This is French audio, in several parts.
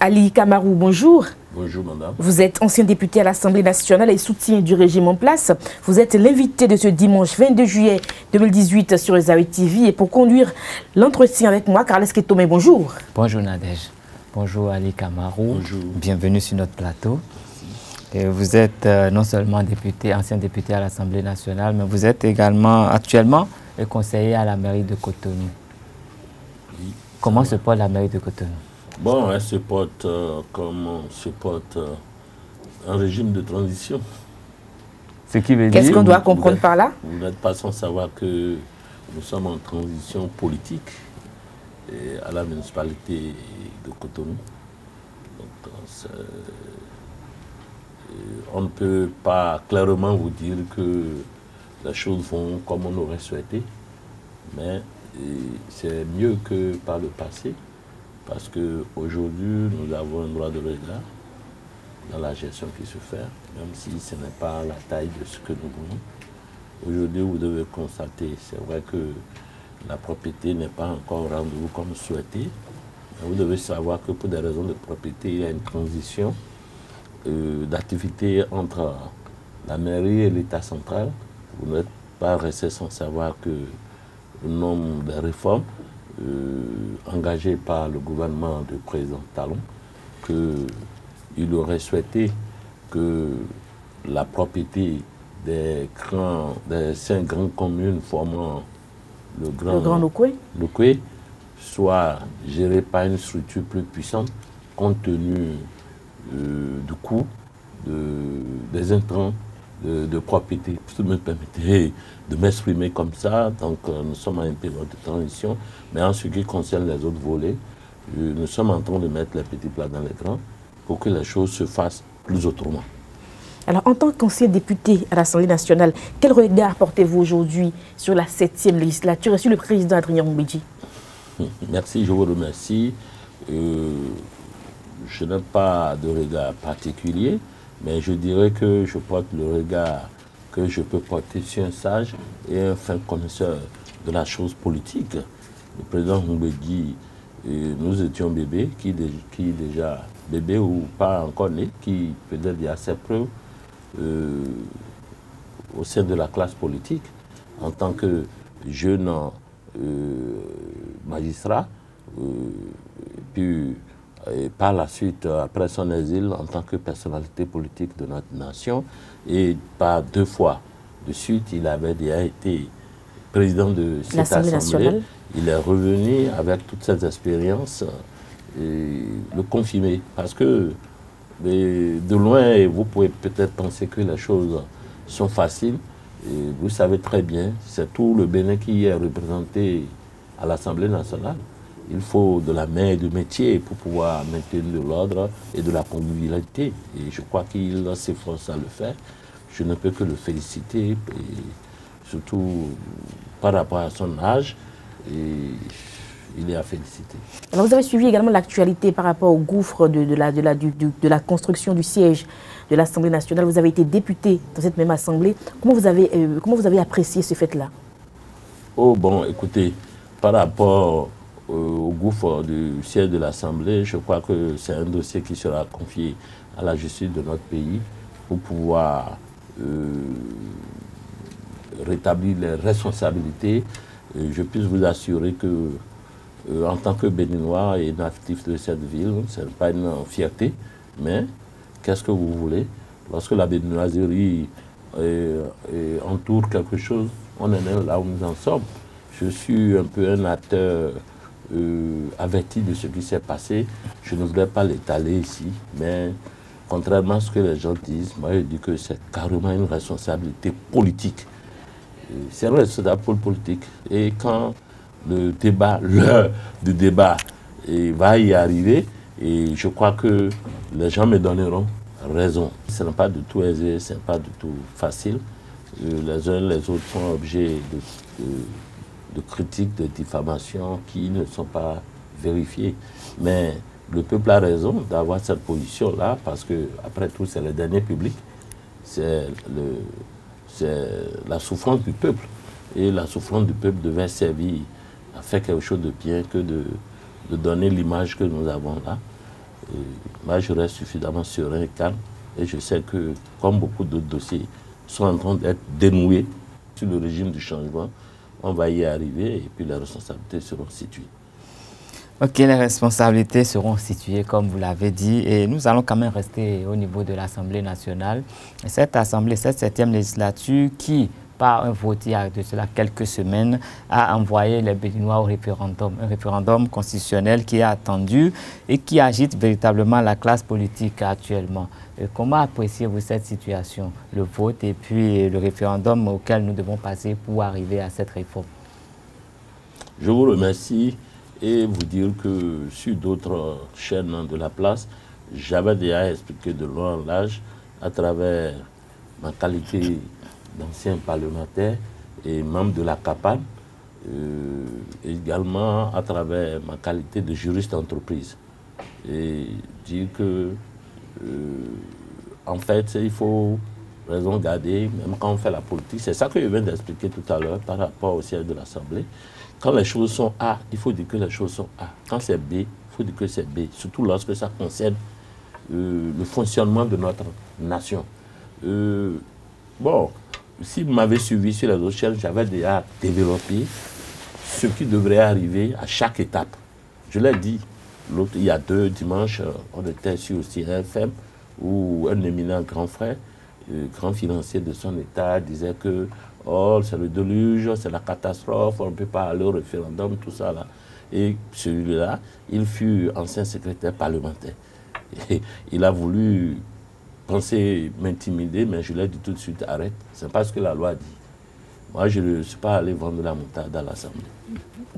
Ali Kamarou, bonjour. Bonjour madame. Vous êtes ancien député à l'Assemblée nationale et soutien du régime en place. Vous êtes l'invité de ce dimanche 22 juillet 2018 sur Esaïe TV. Et pour conduire l'entretien avec moi, Carles Ketomé, bonjour. Bonjour Nadège. Bonjour Ali Kamarou. Bonjour. Bienvenue sur notre plateau. Et vous êtes non seulement député, ancien député à l'Assemblée nationale, mais vous êtes également actuellement conseiller à la mairie de Cotonou. Oui. Comment se porte la mairie de Cotonou? Bon, elle se porte comme on se porte un régime de transition. Ce qui veut dire... Qu'est-ce qu'on doit comprendre par là? Vous n'êtes pas sans savoir que nous sommes en transition politique à la municipalité de Cotonou. Donc, on ne peut pas clairement vous dire que les choses vont comme on aurait souhaité, mais c'est mieux que par le passé, parce qu'aujourd'hui, nous avons un droit de regard dans la gestion qui se fait, même si ce n'est pas la taille de ce que nous voulons. Aujourd'hui, vous devez constater, c'est vrai que la propriété n'est pas encore rendue comme souhaité, mais vous devez savoir que pour des raisons de propriété, il y a une transition d'activité entre la mairie et l'État central. Vous n'êtes pas resté sans savoir que le nombre de réformes engagées par le gouvernement du président Talon, qu'il aurait souhaité que la propriété des 5 grandes communes formant le Grand Lokwe soit gérée par une structure plus puissante compte tenu du coût des intrants de propriété. Si vous me permettez de m'exprimer comme ça, donc nous sommes à une période de transition, mais en ce qui concerne les autres volets, nous sommes en train de mettre les petits plats dans les grands pour que les choses se fassent plus autrement. Alors, en tant qu'ancien député à l'Assemblée nationale, quel regard portez-vous aujourd'hui sur la 7e législature et sur le président Adrien Mbedji? Merci, je vous remercie. Je n'ai pas de regard particulier, mais je dirais que je porte le regard que je peux porter sur un sage et un fin connaisseur de la chose politique. Le président Mbedji, nous étions bébés, qui déjà bébé ou pas encore né, qui peut-être il y a ses preuves au sein de la classe politique, en tant que jeune magistrat, puis et par la suite, après son exil, en tant que personnalité politique de notre nation, et par 2 fois de suite, il avait déjà été président de cette Assemblée. Il est revenu avec toutes ces expériences et le confirmer. Parce que de loin, vous pouvez peut-être penser que les choses sont faciles. Et vous savez très bien, c'est tout le Bénin qui est représenté à l'Assemblée nationale. Il faut de la main et du métier pour pouvoir maintenir de l'ordre et de la convivialité. Et je crois qu'il s'efforce à le faire. Je ne peux que le féliciter, et surtout par rapport à son âge. Et il est à féliciter. Alors vous avez suivi également l'actualité par rapport au gouffre de la construction du siège de l'Assemblée nationale. Vous avez été député dans cette même Assemblée. Comment vous avez apprécié ce fait-là? Oh bon, écoutez, par rapport au gouffre du siège de l'Assemblée, je crois que c'est un dossier qui sera confié à la justice de notre pays pour pouvoir rétablir les responsabilités. Je puis vous assurer que, en tant que Béninois et natif de cette ville, ce n'est pas une fierté, mais qu'est-ce que vous voulez? Lorsque la béninoiserie entoure quelque chose, on en est là où nous en sommes. Je suis un peu un acteur averti de ce qui s'est passé. Je ne voudrais pas l'étaler ici, mais contrairement à ce que les gens disent, moi je dis que c'est carrément une responsabilité politique. C'est une responsabilité politique. Et quand l'heure du débat va y arriver, et je crois que les gens me donneront raison. Ce n'est pas du tout aisé, ce n'est pas du tout facile. Les uns les autres sont objets de critiques, de diffamations qui ne sont pas vérifiées. Mais le peuple a raison d'avoir cette position-là parce que, après tout, c'est le dernier public. C'est la souffrance du peuple. Et la souffrance du peuple devait servir à faire quelque chose de bien que de donner l'image que nous avons là. Et moi, je reste suffisamment serein et calme. Et je sais que, comme beaucoup d'autres dossiers sont en train d'être dénoués sur le régime du changement, on va y arriver et puis les responsabilités seront situées. Ok, les responsabilités seront situées, comme vous l'avez dit, et nous allons quand même rester au niveau de l'Assemblée nationale. Cette Assemblée, cette 7e législature qui, par un vote il y a de cela quelques semaines, a envoyé les Béninois au référendum. Un référendum constitutionnel qui est attendu et qui agite véritablement la classe politique actuellement. Et comment appréciez-vous cette situation, le vote et puis le référendum auquel nous devons passer pour arriver à cette réforme? Je vous remercie et vous dire que sur d'autres chaînes de la place, j'avais déjà expliqué de long en large à travers ma qualité d'ancien parlementaire et membre de la CAPAN, également à travers ma qualité de juriste d'entreprise. Et dire que, en fait, il faut raison garder, même quand on fait la politique. C'est ça que je viens d'expliquer tout à l'heure par rapport au siège de l'Assemblée. Quand les choses sont A, il faut dire que les choses sont A. Quand c'est B, il faut dire que c'est B. Surtout lorsque ça concerne le fonctionnement de notre nation. Bon, si vous m'avez suivi sur les autres chaînes, j'avais déjà développé ce qui devrait arriver à chaque étape. Je l'ai dit, il y a 2 dimanches, on était sur CFM où un éminent grand frère, grand financier de son État, disait que oh, c'est le déluge, c'est la catastrophe, on ne peut pas aller au référendum, tout ça là. Et celui-là, il fut ancien secrétaire parlementaire. Et il a voulu penser m'intimider, mais je lui ai dit tout de suite, arrête, c'est pas ce que la loi dit. Moi, je ne suis pas allé vendre la moutarde à l'Assemblée.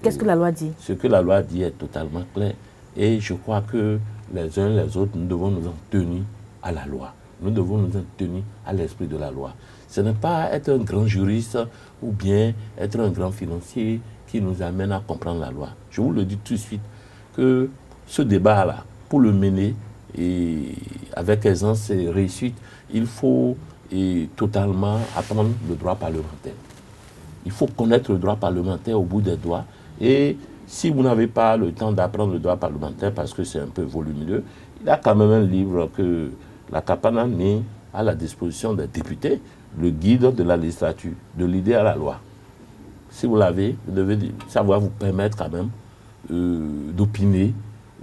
Qu'est-ce que la loi dit? Ce que la loi dit est totalement clair. Et je crois que les uns les autres, nous devons nous en tenir à la loi. Nous devons nous en tenir à l'esprit de la loi. Ce n'est pas être un grand juriste ou bien être un grand financier qui nous amène à comprendre la loi. Je vous le dis tout de suite que ce débat-là, pour le mener et avec aisance et réussite, il faut totalement apprendre le droit parlementaire. Il faut connaître le droit parlementaire au bout des doigts. Et si vous n'avez pas le temps d'apprendre le droit parlementaire, parce que c'est un peu volumineux, il y a quand même un livre que la CAPAN a mis à la disposition des députés, le guide de la législature, de l'idée à la loi. Si vous l'avez, ça va vous permettre quand même d'opiner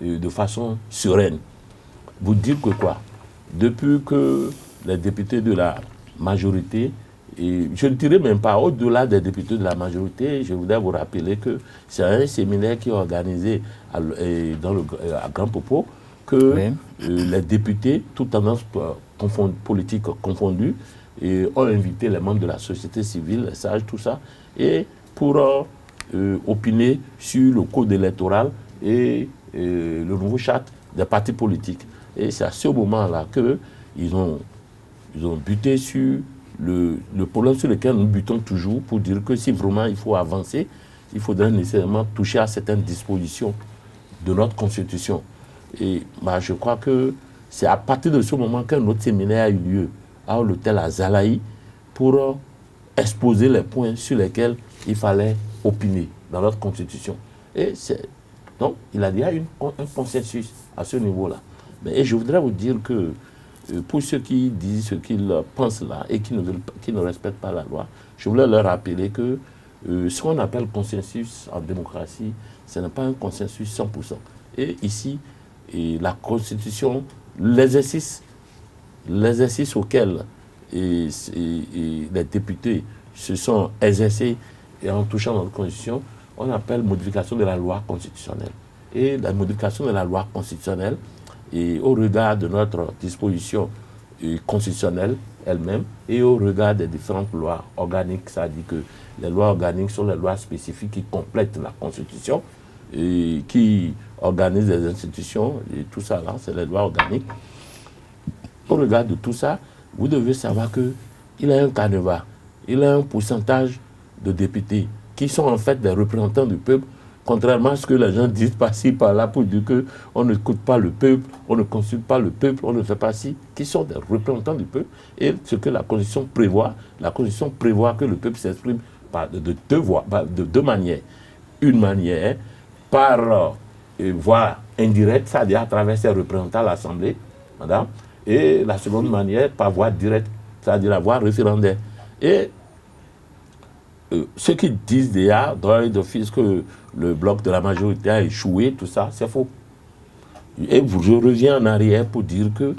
de façon sereine. Vous dire que quoi? Depuis que les députés de la majorité, et je ne dirais même pas au-delà des députés de la majorité, je voudrais vous rappeler que c'est un séminaire qui est organisé à Grand Popo, que oui, les députés, toutes tendances politiques confondues, ont invité les membres de la société civile, les sages, tout ça, et pour opiner sur le code électoral et le nouveau charte des partis politiques. Et c'est à ce moment-là qu'ils ont buté sur le problème sur lequel nous butons toujours pour dire que si vraiment il faut avancer, il faudrait nécessairement toucher à certaines dispositions de notre Constitution. Et bah, je crois que c'est à partir de ce moment qu'un autre séminaire a eu lieu à l'hôtel Azalaï pour exposer les points sur lesquels il fallait opiner dans notre Constitution. Et donc, il a déjà un consensus à ce niveau-là. Et je voudrais vous dire que pour ceux qui disent ce qu'ils pensent là et qui ne respectent pas la loi, je voulais leur rappeler que ce qu'on appelle consensus en démocratie, ce n'est pas un consensus 100%. Et ici, la Constitution, l'exercice auquel les députés se sont exercés et en touchant notre Constitution, on appelle modification de la loi constitutionnelle. Et la modification de la loi constitutionnelle, et au regard de notre disposition constitutionnelle elle-même et au regard des différentes lois organiques, ça dit que les lois organiques sont les lois spécifiques qui complètent la Constitution et qui organisent les institutions et tout ça là, c'est les lois organiques. Au regard de tout ça, vous devez savoir qu'il y a un canevas, il y a un pourcentage de députés qui sont en fait des représentants du peuple, contrairement à ce que les gens disent par-ci, par-là, pour dire qu'on n'écoute pas le peuple, on ne consulte pas le peuple, on ne fait pas ci, qui sont des représentants du peuple. Et ce que la Constitution prévoit que le peuple s'exprime de deux manières. Une manière par voie indirecte, c'est-à-dire à travers ses représentants à l'Assemblée, madame, et la seconde manière par voie directe, c'est-à-dire la voie référendaire. Et ceux qui disent déjà dans d'office que le bloc de la majorité a échoué, tout ça, c'est faux. Et je reviens en arrière pour dire que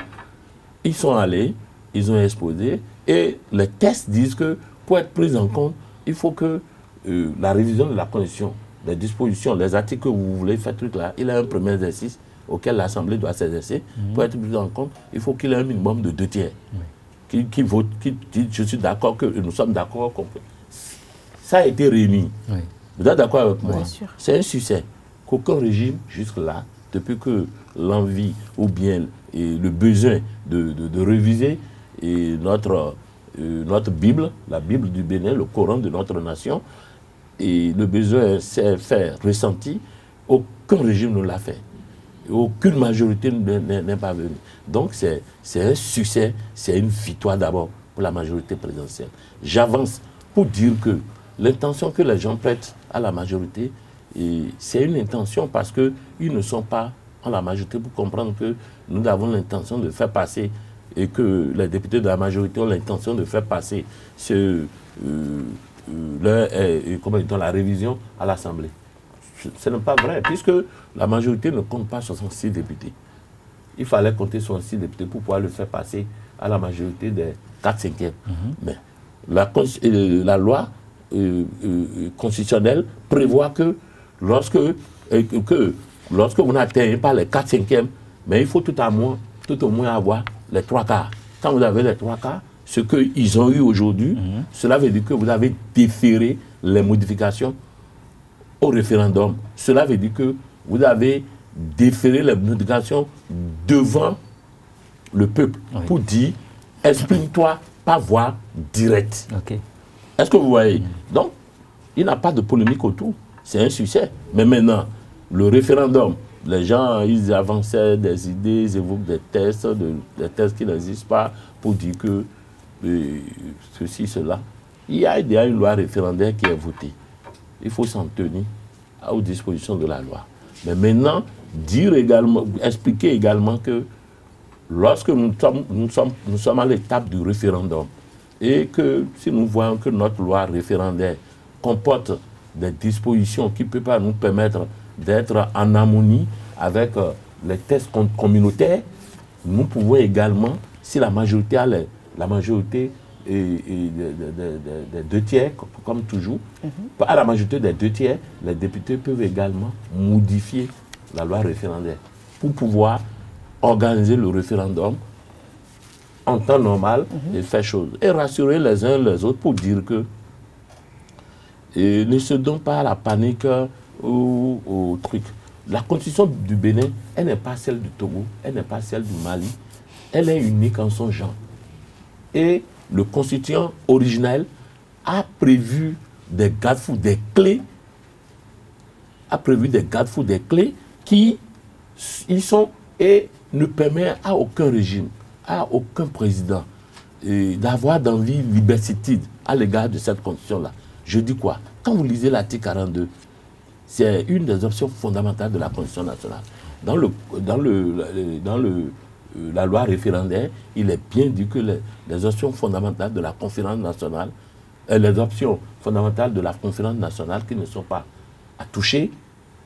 ils sont allés, ils ont exposé, et les tests disent que pour être pris en compte, il faut que la révision de la Constitution, les dispositions, les articles que vous voulez faire truc là, il y a un premier exercice auquel l'Assemblée doit s'exercer. Pour être pris en compte, il faut qu'il y ait un minimum de 2 tiers qui vote, qui dit je suis d'accord que nous sommes d'accord. Ça a été réuni. Oui. Vous êtes d'accord avec moi? C'est un succès qu'aucun régime jusque-là, depuis que l'envie ou bien le besoin de réviser notre Bible, la Bible du Bénin, le Coran de notre nation, et le besoin s'est fait ressentir, aucun régime ne l'a fait. Aucune majorité n'est pas venue. Donc c'est un succès, c'est une victoire d'abord pour la majorité présidentielle. J'avance pour dire que l'intention que les gens prêtent à la majorité, c'est une intention parce qu'ils ne sont pas en la majorité pour comprendre que nous avons l'intention de faire passer et que les députés de la majorité ont l'intention de faire passer la révision à l'Assemblée. Ce n'est pas vrai, puisque la majorité ne compte pas 66 députés. Il fallait compter 66 députés pour pouvoir le faire passer à la majorité des 4/5e. Mais la loi constitutionnelle prévoit que lorsque vous n'atteignez pas les 4/5e, mais il faut tout au moins avoir les 3/4. Quand vous avez les 3/4, ce qu'ils ont eu aujourd'hui, cela veut dire que vous avez déféré les modifications au référendum. Cela veut dire que vous avez déféré les modifications devant le peuple pour dire exprime-toi par voie directe. Est-ce que vous voyez? Donc, il n'y a pas de polémique autour. C'est un succès. Mais maintenant, le référendum, les gens, ils avançaient des idées, ils évoquent des tests qui n'existent pas pour dire que ceci, cela. Il y a déjà une loi référendaire qui est votée. Il faut s'en tenir aux dispositions de la loi. Mais maintenant, expliquer également que lorsque nous sommes à l'étape du référendum et que si nous voyons que notre loi référendaire comporte des dispositions qui ne peuvent pas nous permettre d'être en harmonie avec les tests communautaires, nous pouvons également, si la majorité a la majorité des 2 tiers, comme toujours, à la majorité des 2 tiers, les députés peuvent également modifier la loi référendaire pour pouvoir organiser le référendum en temps normal et faire chose. Et rassurer les uns les autres pour dire que ne se donne pas à la panique au truc. La constitution du Bénin, elle n'est pas celle du Togo, elle n'est pas celle du Mali, elle est unique en son genre. Et le constituant originel a prévu des garde-fous, des clés, qui ils sont et ne permet à aucun régime, à aucun président d'avoir d'envie liberticide à l'égard de cette constitution-là. Je dis quoi? Quand vous lisez l'article 42, c'est une des options fondamentales de la Constitution nationale. Dans la loi référendaire, il est bien dit que les options fondamentales de la conférence nationale, les options fondamentales de la conférence nationale qui ne sont pas à toucher,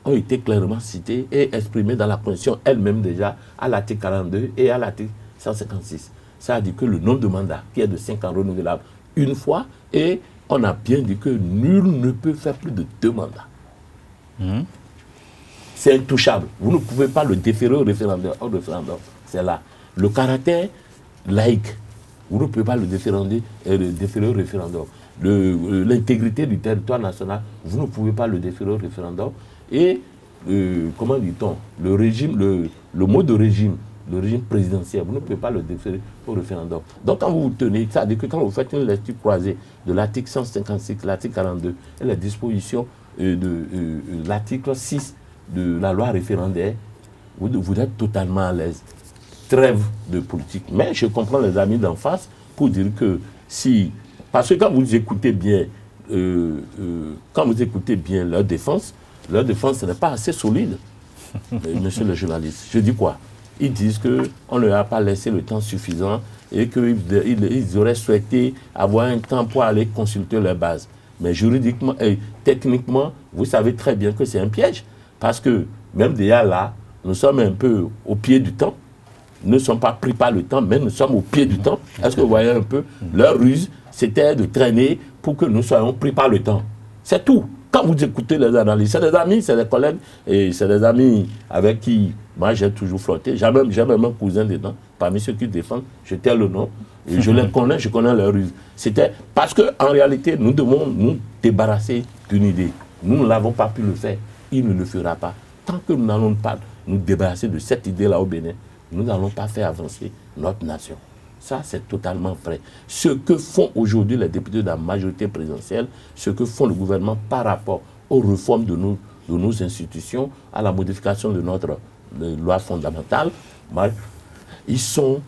ont été clairement citées et exprimées dans la Constitution elle-même déjà à l'article 42 et à l'article 156. Ça a dit que le nombre de mandats qui est de 5 ans renouvelable une fois, et on a bien dit que nul ne peut faire plus de 2 mandats. C'est intouchable. Vous ne pouvez pas le déférer au référendum. C'est là. Le caractère laïque, vous ne pouvez pas le déférer au référendum. L'intégrité du territoire national, vous ne pouvez pas le déférer au référendum. Et, comment dit-on, le mot de régime, le régime présidentiel, vous ne pouvez pas le déférer au référendum. Donc quand vous vous tenez, ça veut dire que quand vous faites une lecture croisée de l'article 156, l'article 42 et les dispositions de l'article 6 de la loi référendaire, vous êtes totalement à l'aise. Trêve de politique. Mais je comprends les amis d'en face pour dire que si... Parce que quand vous écoutez bien, leur défense, ce n'est pas assez solide. monsieur le journaliste. Je dis quoi? Ils disent qu'on ne leur a pas laissé le temps suffisant et qu'ils auraient souhaité avoir un temps pour aller consulter leur base. Mais juridiquement et techniquement, vous savez très bien que c'est un piège. Parce que même déjà là, nous sommes un peu au pied du temps. Nous ne sommes pas pris par le temps, mais nous sommes au pied du temps. Est-ce que vous voyez un peu? Leur ruse, c'était de traîner pour que nous soyons pris par le temps. C'est tout. Quand vous écoutez les analyses, c'est des amis, c'est des collègues, et c'est des amis avec qui moi j'ai toujours flotté. J'ai même un cousin dedans, parmi ceux qui défendent, je tais le nom, et je les connais, je connais leur ruse. C'était parce qu'en réalité, nous devons nous débarrasser d'une idée. Nous ne l'avons pas pu le faire, il ne le fera pas. Tant que nous n'allons pas nous débarrasser de cette idée-là au Bénin, nous n'allons pas faire avancer notre nation. Ça, c'est totalement vrai. Ce que font aujourd'hui les députés de la majorité présidentielle, ce que font le gouvernement par rapport aux réformes de nos institutions, à la modification de notre loi fondamentale, ils sont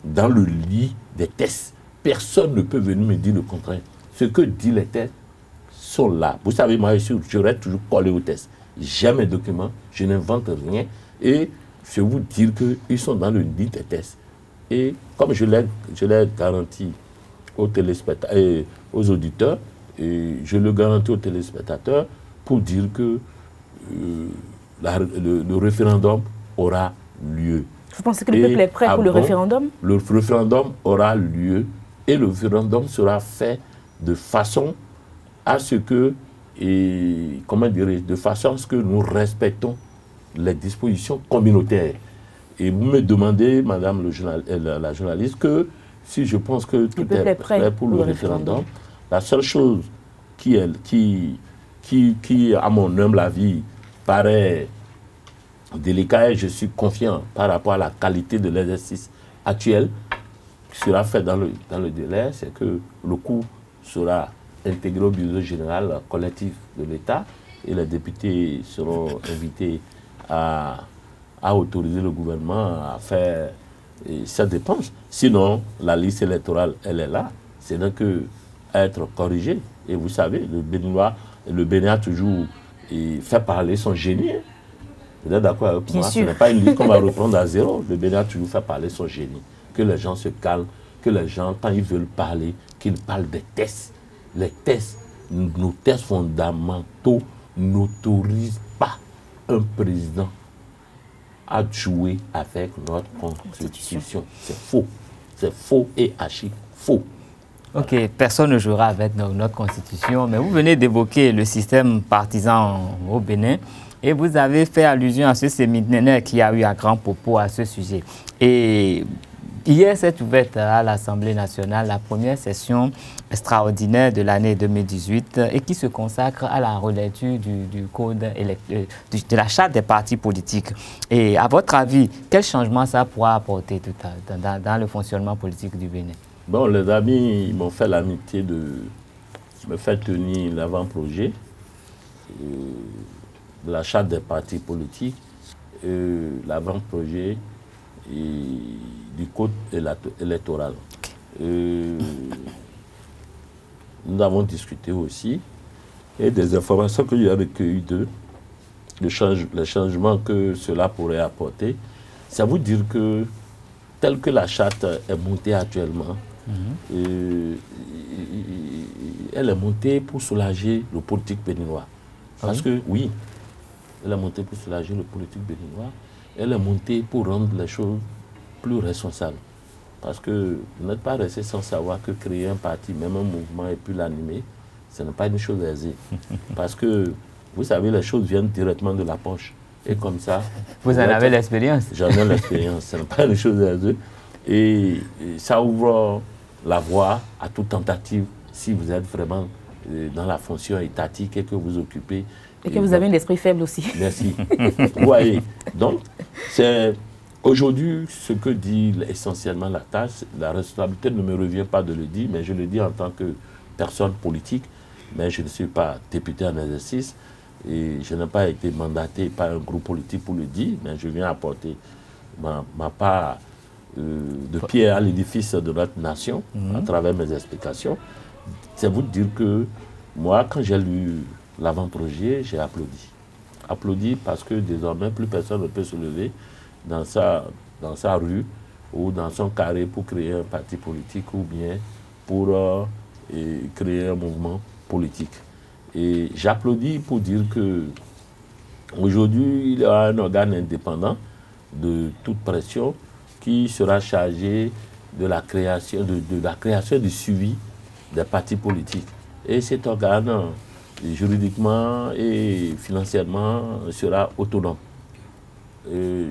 dans le lit des tests. Personne ne peut venir me dire le contraire. Ce que disent les tests sont là. Vous savez, moi, je reste toujours collé aux tests. J'ai mes documents, je n'invente rien. Et je vais vous dire qu'ils sont dans le lit des tests. Et comme je l'ai garanti aux téléspectateurs et aux auditeurs, et je le garantis aux téléspectateurs pour dire que le référendum aura lieu. Vous pensez que le peuple est prêt pour le référendum? Le référendum aura lieu et le référendum sera fait de façon à ce que, de façon à ce que nous respectons les dispositions communautaires. Et vous me demandez, madame la journaliste, que si je pense que tout est prêt pour le référendum, la seule chose qui, à mon humble avis, paraît délicat et je suis confiant par rapport à la qualité de l'exercice actuel qui sera fait dans le délai, c'est que le coût sera intégré au bureau général collectif de l'État et les députés seront invités à autoriser le gouvernement à faire cette dépense. Sinon, la liste électorale, elle est là. C'est donc à être corrigée. Et vous savez, le Bénin a toujours fait parler son génie. Vous êtes d'accord avec moi? Ce n'est pas une liste qu'on va reprendre à zéro. Le Bénin a toujours fait parler son génie. Que les gens se calment, que les gens, quand ils veulent parler, qu'ils parlent des tests. Les tests, nos tests fondamentaux n'autorisent pas un président à jouer avec notre constitution. C'est faux. C'est faux et archi faux. Ok, personne ne jouera avec notre constitution, mais vous venez d'évoquer le système partisan au Bénin et vous avez fait allusion à ce séminaire qui a eu à grand propos à ce sujet. Et hier s'est ouverte à l'Assemblée nationale la première session extraordinaire de l'année 2018 et qui se consacre à la relecture du code de la charte des partis politiques. Et à votre avis, quel changement ça pourra apporter dans le fonctionnement politique du Bénin? Bon, les amis m'ont fait l'amitié de me faire tenir l'avant-projet de la charte des partis politiques, l'avant-projet du code électoral. Nous avons discuté aussi et des informations que j'ai recueillies les changements que cela pourrait apporter. Ça veut dire que, tel que la charte est montée actuellement, elle est montée pour soulager le politique béninois. Parce que, oui, elle est montée pour soulager le politique béninois. Elle est montée pour rendre les choses plus responsables. Parce que vous n'êtes pas resté sans savoir que créer un parti, même un mouvement, et puis l'animer, ce n'est pas une chose aisée. Parce que, vous savez, les choses viennent directement de la poche. Et comme ça... Vous en avez l'expérience? J'en ai l'expérience. Ce n'est pas une chose aisée. Et ça ouvre la voie à toute tentative si vous êtes vraiment dans la fonction étatique et que vous occupez... Et que vous avez un esprit faible aussi. Merci. Vous voyez, donc, c'est... Aujourd'hui, ce que dit essentiellement la tâche, la responsabilité ne me revient pas de le dire, mais je le dis en tant que personne politique, mais je ne suis pas député en exercice et je n'ai pas été mandaté par un groupe politique pour le dire, mais je viens apporter ma part de pierre à l'édifice de notre nation à travers mes explications. C'est vous dire que moi, quand j'ai lu l'avant-projet, j'ai applaudi. applaudi parce que désormais, plus personne ne peut se lever dans sa rue ou dans son carré pour créer un parti politique ou bien pour créer un mouvement politique. Et j'applaudis pour dire que aujourd'hui, il y a un organe indépendant de toute pression qui sera chargé de la création, du suivi des partis politiques. Et cet organe, juridiquement et financièrement, sera autonome.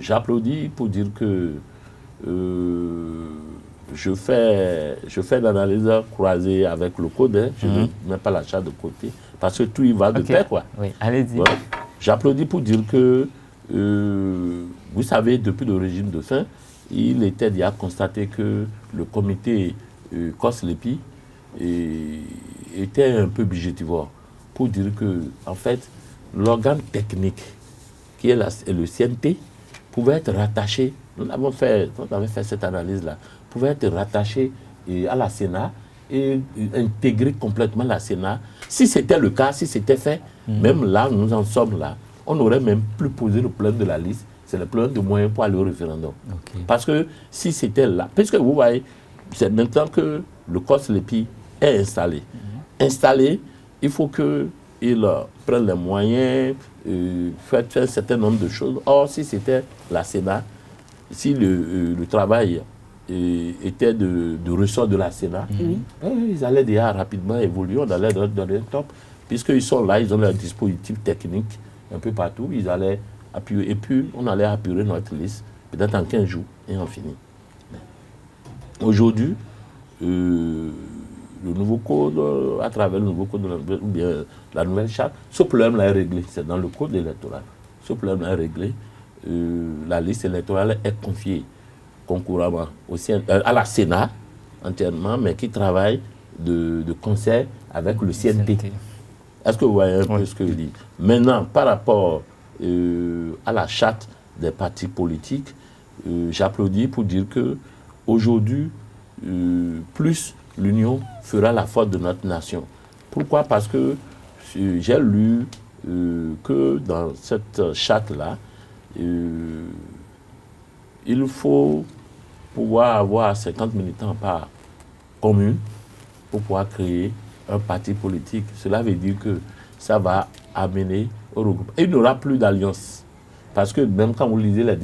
J'applaudis pour dire que je fais l'analyse croisée avec le code, hein. Je ne mets pas la charte de côté, parce que tout y va de pair, quoi. Oui, allez-y. Voilà. J'applaudis pour dire que, vous savez, depuis le régime de faim, il était déjà constaté que le comité COS-LEPI était un peu budgétivore, pour dire que, en fait, l'organe technique, qui est le CNT, pouvait être rattaché, on avait fait cette analyse-là, pouvait être rattaché à la Sénat et intégrer complètement la Sénat. Si c'était le cas, si c'était fait, même là, nous en sommes là, on n'aurait même plus posé le problème de la liste, c'est le problème de moyens pour aller au référendum. Okay. Parce que si c'était là, puisque vous voyez, c'est maintenant que le COS-LEPI est installé. Installé, il faut qu'il prenne les moyens, faire un certain nombre de choses. Or, si c'était la Sénat, si le travail était de ressort de la Sénat, ils allaient déjà rapidement évoluer, on allait donner un top, puisqu'ils sont là, ils ont leur dispositif technique un peu partout, ils allaient appuyer, et puis on allait appuyer notre liste, peut-être en 15 jours, et on finit. Aujourd'hui, le nouveau code, à travers le nouveau code, ou bien la nouvelle charte, ce problème-là est réglé, c'est dans le code électoral. Ce problème-là est réglé, la liste électorale est confiée concouramment à la Sénat entièrement, mais qui travaille de concert avec le CNT. Est-ce que vous voyez un peu ce que je dis? Maintenant, par rapport à la charte des partis politiques, j'applaudis pour dire que aujourd'hui, plus l'union fera la force de notre nation. Pourquoi? Parce que j'ai lu que dans cette charte-là, il faut pouvoir avoir 50 militants par commune pour pouvoir créer un parti politique. Cela veut dire que ça va amener au regroupement. Et il n'y aura plus d'alliance. Parce que même quand vous lisez la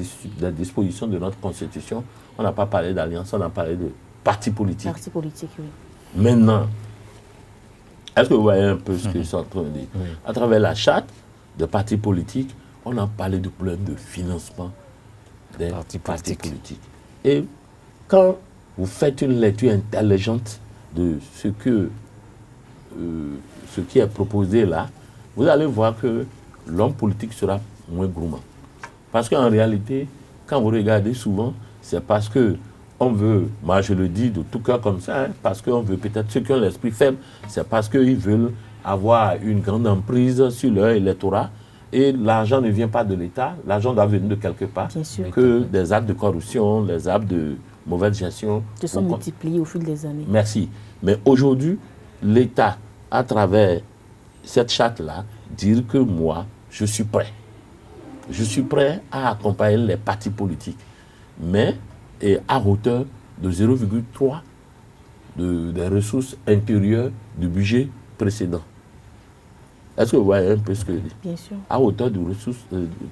disposition de notre Constitution, on n'a pas parlé d'alliance, on a parlé de parti politique. Parti politique, oui. Maintenant, est-ce que vous voyez un peu ce que je suis en train de dire? À travers la charte de parti politique, on a parlé de problème de financement des partis politiques. Et quand vous faites une lecture intelligente de ce qui est proposé là, vous allez voir que l'homme politique sera moins gourmand. Parce qu'en réalité, quand vous regardez souvent, c'est parce que on veut, moi je le dis de tout cœur comme ça, hein, parce qu'on veut peut-être ceux qui ont l'esprit faible, c'est parce qu'ils veulent avoir une grande emprise sur leur électorat. Et l'argent ne vient pas de l'État, l'argent doit venir de quelque part. Bien sûr. Que des actes de corruption, des actes de mauvaise gestion se sont multipliés au fil des années. Merci. Mais aujourd'hui, l'État, à travers cette charte-là, dire que moi, je suis prêt. Je suis prêt à accompagner les partis politiques, mais à hauteur de 0,3 des ressources intérieures du budget précédent. Est-ce que vous voyez un peu ce que je dis? Bien sûr. À hauteur de ressources,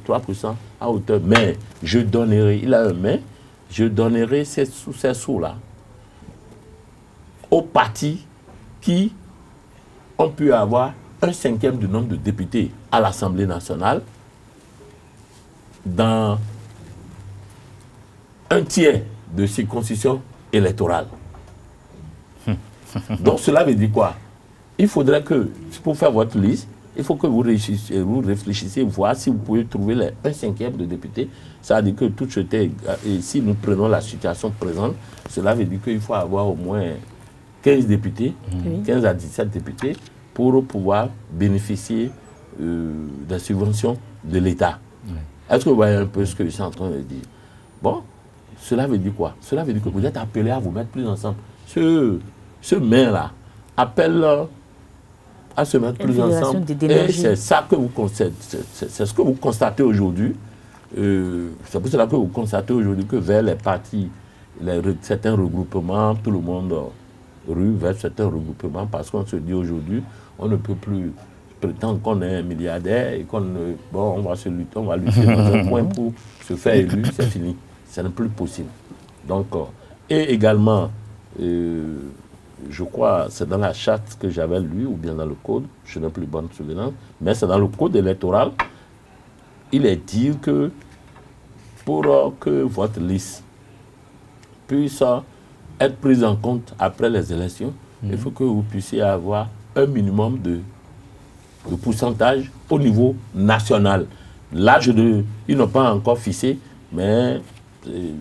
3%, à hauteur. Mais je donnerai, il a un mais, je donnerai ces sous-là aux partis qui ont pu avoir 1/5 du nombre de députés à l'Assemblée nationale dans 1/3 de circonscriptions électorales. Donc cela veut dire quoi? Il faudrait que, pour faire votre liste, il faut que vous réfléchissiez, voir si vous pouvez trouver les 1/5 de députés. Ça veut dire que tout était, et si nous prenons la situation présente, cela veut dire qu'il faut avoir au moins 15 députés, 15 à 17 députés, pour pouvoir bénéficier des subventions de l'État. Est-ce que vous voyez un peu ce que je suis en train de dire? Bon, cela veut dire quoi? Cela veut dire que vous êtes appelés à vous mettre plus ensemble. Ce maire-là appelle à se mettre plus ensemble. Et c'est ça que vous constatez, c'est ce que vous constatez aujourd'hui. C'est pour cela que vous constatez aujourd'hui que vers les partis, certains regroupements, tout le monde rue vers certains regroupements, parce qu'on se dit aujourd'hui, on ne peut plus prétendre qu'on est un milliardaire et qu'on bon, on va lutter dans un coin pour se faire élu, c'est fini. Ce n'est plus possible. Donc, et également, je crois, c'est dans la charte que j'avais lue, ou bien dans le code, je n'ai plus bonne souvenance, mais c'est dans le code électoral, il est dit que pour que votre liste puisse être prise en compte après les élections, il faut que vous puissiez avoir un minimum de pourcentage au niveau national. L'âge ils n'ont pas encore fixé, mais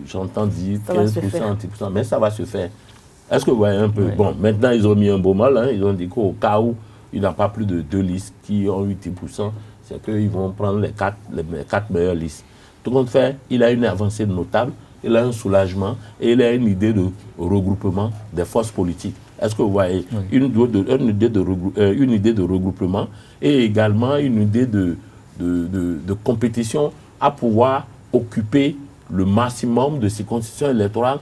j'entends dire 15%, 10%, mais ça va se faire. Est-ce que vous voyez un peu? Oui. Bon, maintenant, ils ont mis un beau mal, hein, ils ont dit qu'au cas où il n'y a pas plus de 2 listes qui ont eu 10%, c'est qu'ils vont prendre les 4 meilleures listes. Tout compte fait, il a une avancée notable, il a un soulagement et il a une idée de regroupement des forces politiques. Est-ce que vous voyez? Oui. Une idée de regroupement et également une idée de compétition à pouvoir occuper le maximum de circonscriptions électorales.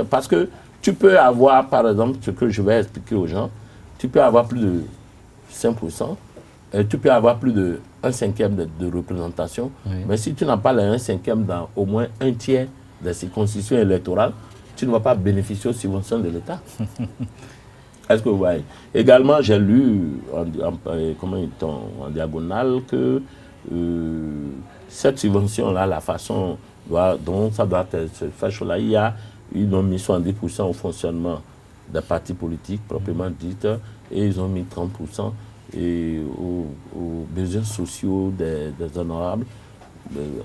Parce que tu peux avoir, par exemple, ce que je vais expliquer aux gens, tu peux avoir plus de 5%, tu peux avoir plus de 1/5 de représentation, oui. Mais si tu n'as pas les 1/5 dans au moins un tiers des circonscriptions électorales, tu ne vas pas bénéficier aux subventions de l'État. Est-ce que vous voyez? Également, j'ai lu en diagonale que cette subvention-là, la façon dont ça doit se faire, ils ont mis 70% au fonctionnement des partis politiques, proprement dites, et ils ont mis 30% et aux besoins sociaux des honorables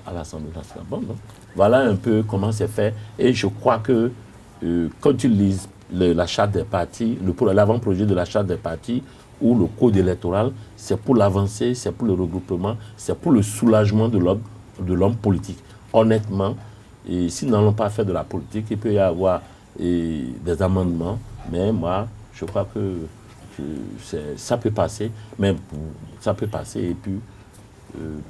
à l'Assemblée nationale. Bon, voilà un peu comment c'est fait. Et je crois que quand tu lises la charte des partis, l'avant-projet de la charte des partis ou le code électoral, c'est pour l'avancée, c'est pour le regroupement, c'est pour le soulagement de l'homme politique. Honnêtement, s'ils n'allons pas faire de la politique, il peut y avoir des amendements, mais moi, je crois que ça peut passer, mais ça peut passer et puis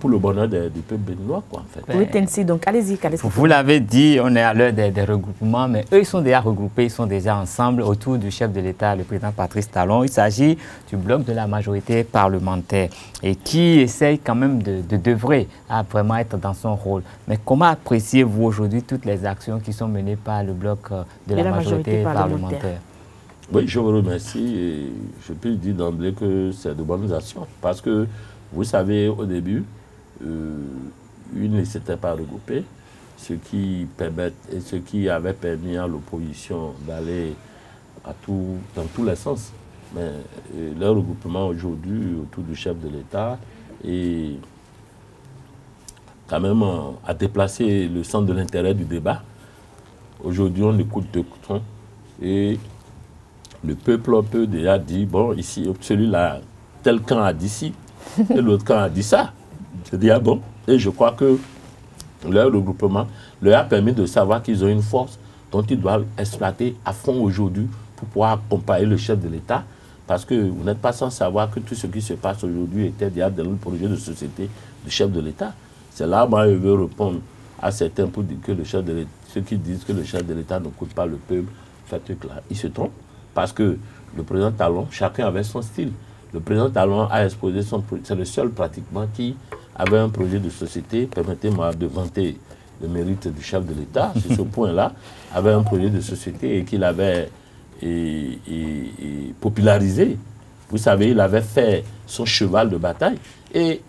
pour le bonheur du peuple béninois, quoi, en fait. Oui, Tensi, donc allez-y. Vous l'avez dit, on est à l'heure des regroupements, mais eux, ils sont déjà regroupés, ils sont déjà ensemble autour du chef de l'État, le président Patrice Talon. Il s'agit du bloc de la majorité parlementaire et qui essaye quand même d'œuvrer à vraiment être dans son rôle. Mais comment appréciez-vous aujourd'hui toutes les actions qui sont menées par le bloc de la majorité parlementaire? Oui, je vous remercie et je peux dire d'emblée que c'est de bonnes actions parce que vous savez, au début, ils ne s'étaient pas regroupés, ce qui avait permis à l'opposition d'aller dans tous les sens. Mais leur regroupement aujourd'hui autour du chef de l'État est quand même à déplacer le centre de l'intérêt du débat. Aujourd'hui, on écoute deux coutons et le peuple peut déjà dire, bon, ici, celui-là, tel camp a dit ci. Et l'autre camp a dit ça. Je dis, ah bon. Et je crois que leur regroupement leur a permis de savoir qu'ils ont une force dont ils doivent exploiter à fond aujourd'hui pour pouvoir accompagner le chef de l'État. Parce que vous n'êtes pas sans savoir que tout ce qui se passe aujourd'hui était déjà dans le projet de société du chef de l'État. C'est là, moi, je veux répondre à certains pour dire que le chef de l'État, ceux qui disent que le chef de l'État n'écoute pas le peuple, ils se trompent. Parce que le président Talon, chacun avait son style. Le président Talon a exposé son projet. C'est le seul pratiquement qui avait un projet de société, permettez-moi de vanter le mérite du chef de l'État, sur ce point-là, avait un projet de société et qu'il avait popularisé. Vous savez, il avait fait son cheval de bataille. Et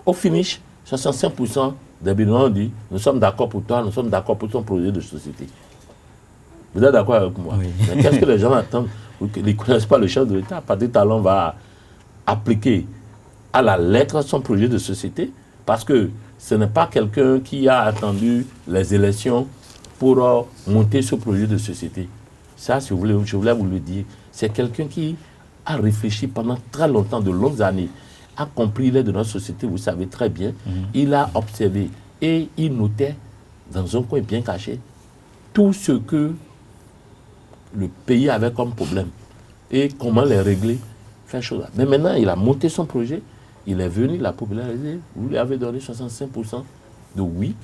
au finish, 65% des Béninois ont dit, nous sommes d'accord pour toi, nous sommes d'accord pour ton projet de société. Vous êtes d'accord avec moi? Oui. Mais qu'est-ce que les gens attendent? Ils ne connaissent pas le chef de l'État. Patrice Talon va appliquer à la lettre son projet de société parce que ce n'est pas quelqu'un qui a attendu les élections pour monter ce projet de société. Ça, je voulais vous le dire. C'est quelqu'un qui a réfléchi pendant très longtemps, de longues années, a compris l'aide de notre société, vous savez très bien. Il a observé et il notait dans un coin bien caché tout ce que le pays avait comme problème et comment les régler. faire chose. Mais maintenant, il a monté son projet, il est venu, il a popularisé. Vous lui avez donné 65% de oui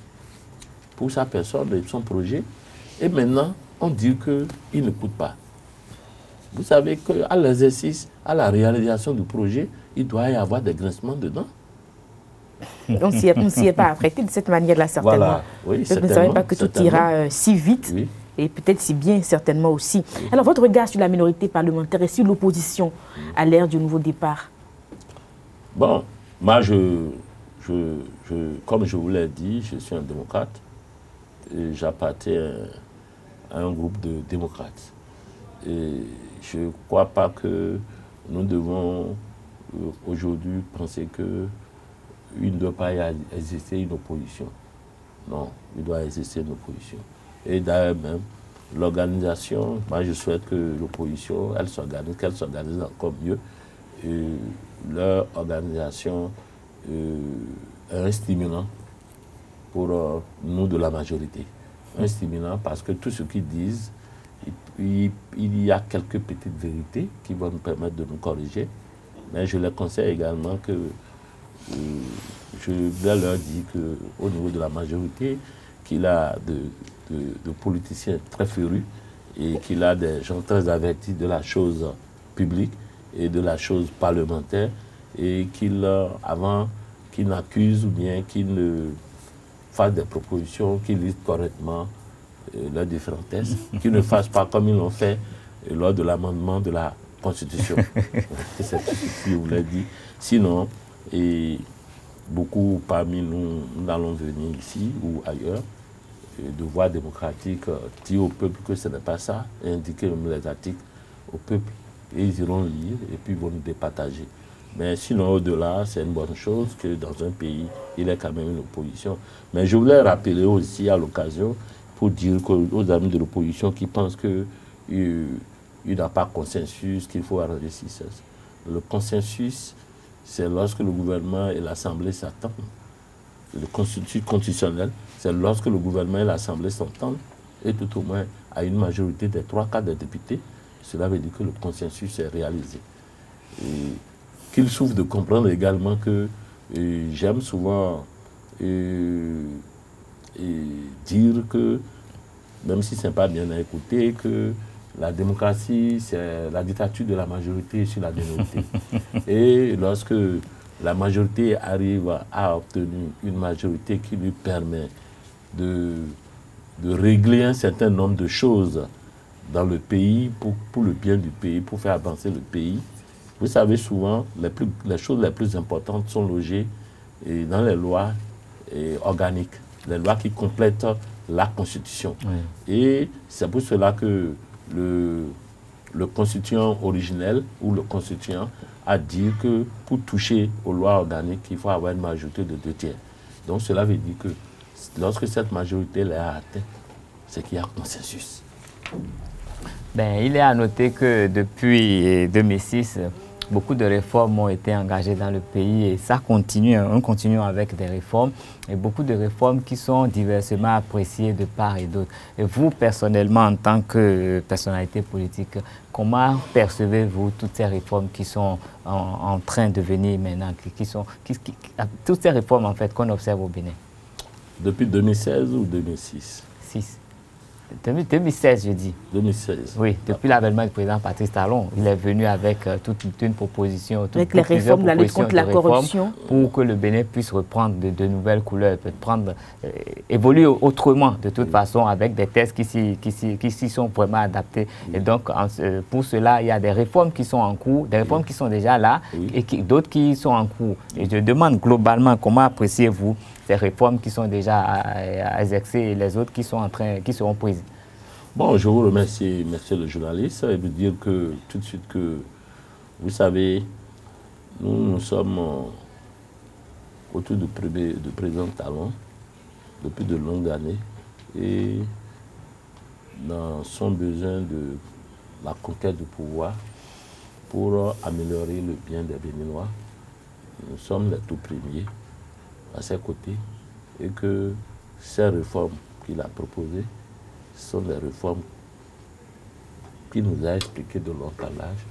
pour sa personne et son projet. Et maintenant, on dit qu'il ne coûte pas. Vous savez qu'à l'exercice, à la réalisation du projet, il doit y avoir des grincements dedans. On ne s'y est pas apprêté de cette manière-là, certainement. Voilà. Oui, je ne savais pas que tout ira si vite. Oui. Et peut-être si bien, certainement aussi. Oui. Alors, votre regard sur la minorité parlementaire et sur l'opposition à l'ère du nouveau départ? Bon, moi, comme je vous l'ai dit, je suis un démocrate. Et j'appartiens à un groupe de démocrates. Et je ne crois pas que nous devons aujourd'hui penser qu'il ne doit pas y exister une opposition. Non, il doit exister une opposition. Et d'ailleurs même, l'organisation, moi je souhaite que l'opposition, qu'elle s'organise encore mieux. Et leur organisation est un stimulant pour nous de la majorité. Un stimulant parce que tout ce qu'ils disent, il y a quelques petites vérités qui vont nous permettre de nous corriger. Mais je leur conseille également que je leur dis qu'au niveau de la majorité, qu'il a de politiciens très férus et qu'il a des gens très avertis de la chose publique et de la chose parlementaire et avant qu'il n'accuse ou bien qu'il ne fasse des propositions, qu'il lise correctement leurs différents textes, qu'ils ne fassent pas comme ils l'ont fait lors de l'amendement de la Constitution. C'est tout ce que je vous l'ai dit. Sinon, beaucoup parmi nous, nous allons venir ici ou ailleurs, de voix démocratique, dire au peuple que ce n'est pas ça, et indiquer même les articles au peuple, et ils iront lire et puis ils vont nous départager. Mais sinon, au-delà, c'est une bonne chose que dans un pays, il y ait quand même une opposition. Mais je voulais rappeler aussi à l'occasion, pour dire aux amis de l'opposition qui pensent qu'il n'y a pas consensus, qu'il faut arranger ceci. Le consensus, c'est lorsque le gouvernement et l'Assemblée s'attendent. Le consensus constitutionnel, c'est lorsque le gouvernement et l'Assemblée s'entendent, et tout au moins à une majorité des 3/4 des députés, cela veut dire que le consensus est réalisé. Qu'il souffre de comprendre également que j'aime souvent dire que, même si ce n'est pas bien à écouter, que la démocratie, c'est la dictature de la majorité sur la minorité. Et lorsque la majorité arrive à obtenir une majorité qui lui permet de régler un certain nombre de choses dans le pays, pour le bien du pays, pour faire avancer le pays, vous savez, souvent, les choses les plus importantes sont logées dans les lois organiques, les lois qui complètent la Constitution. Oui. Et c'est pour cela que le constituant originel ou le constituant a dit que pour toucher aux lois organiques, il faut avoir une majorité de 2/3. Donc cela veut dire que lorsque cette majorité est atteinte, c'est qu'il y a consensus. Ben, il est à noter que depuis 2006, beaucoup de réformes ont été engagées dans le pays et ça continue, on continue avec des réformes et beaucoup de réformes qui sont diversement appréciées de part et d'autre. Et vous, personnellement, en tant que personnalité politique, comment percevez-vous toutes ces réformes qui sont en train de venir maintenant, toutes ces réformes en fait qu'on observe au Bénin? Depuis 2016 ou 2006? 2016, je dis. 2016. Oui, depuis l'avènement du président Patrice Talon, il est venu avec toute une proposition, avec les réformes, la lutte contre la corruption, pour que le Bénin puisse reprendre de nouvelles couleurs, évoluer autrement de toute façon, avec des textes qui s'y sont vraiment adaptés. Oui. Et donc, pour cela, il y a des réformes qui sont en cours, des réformes qui sont déjà là, et d'autres qui sont en cours. Et je demande globalement, comment appréciez-vous ces réformes qui sont déjà à exercer et les autres qui seront prises? Bon, je vous remercie, monsieur le journaliste, et vous dire que tout de suite que, vous savez, nous sommes autour du président Talon depuis de longues années et dans son besoin de la conquête du pouvoir pour améliorer le bien des Béninois, nous sommes les tout premiers à ses côtés et que ces réformes qu'il a proposées sont des réformes qu'il nous a expliquées de long âge